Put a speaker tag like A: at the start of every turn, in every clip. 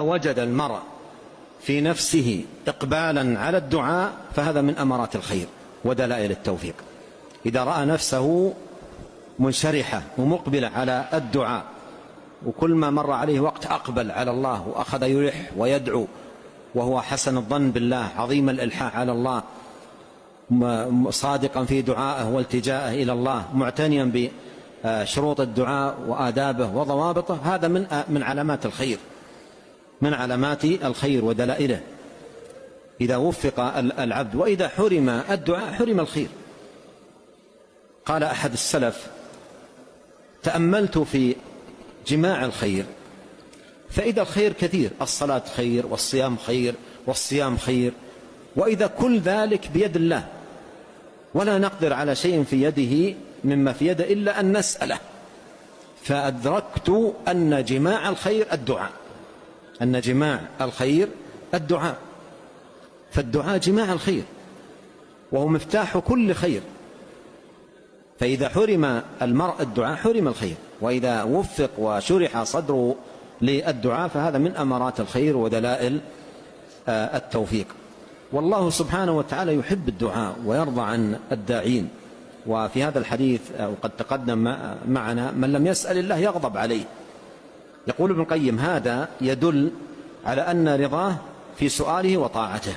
A: وجد المرء في نفسه إقبالا على الدعاء فهذا من أمارات الخير ودلائل التوفيق. إذا رأى نفسه منشرحة ومقبلة على الدعاء، وكل ما مر عليه وقت أقبل على الله وأخذ يلح ويدعو وهو حسن الظن بالله، عظيم الإلحاح على الله، صادقا في دعائه والتجائه إلى الله، معتنيا بشروط الدعاء وآدابه وضوابطه، هذا من علامات الخير، من علامات الخير ودلائله. إذا وفق العبد، وإذا حرم الدعاء حرم الخير. قال أحد السلف: تأملت في جماع الخير فإذا الخير كثير، الصلاة خير والصيام خير والصيام خير، وإذا كل ذلك بيد الله ولا نقدر على شيء في يده مما في يده إلا أن نسأله، فأدركت أن جماع الخير الدعاء، أن جماع الخير الدعاء، فالدعاء جماع الخير وهو مفتاح كل خير. فإذا حرم المرء الدعاء حرم الخير، وإذا وفق وشرح صدره للدعاء فهذا من أمارات الخير ودلائل التوفيق. والله سبحانه وتعالى يحب الدعاء ويرضى عن الداعين. وفي هذا الحديث وقد تقدم معنا: من لم يسأل الله يغضب عليه. يقول ابن القيم: هذا يدل على أن رضاه في سؤاله وطاعته،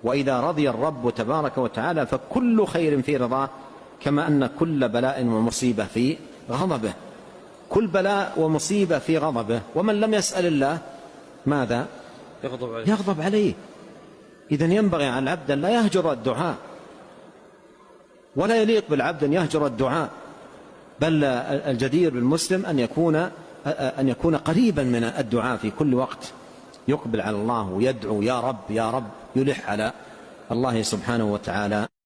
A: وإذا رضي الرب تبارك وتعالى فكل خير في رضاه، كما أن كل بلاء ومصيبة في غضبه، كل بلاء ومصيبة في غضبه. ومن لم يسأل الله ماذا؟ يغضب عليه. إذن ينبغي على العبد أن لا يهجر الدعاء، ولا يليق بالعبد أن يهجر الدعاء، بل الجدير بالمسلم أن يكون قريبا من الدعاء في كل وقت، يقبل على الله ويدعو: يا رب يا رب، يلح على الله سبحانه وتعالى.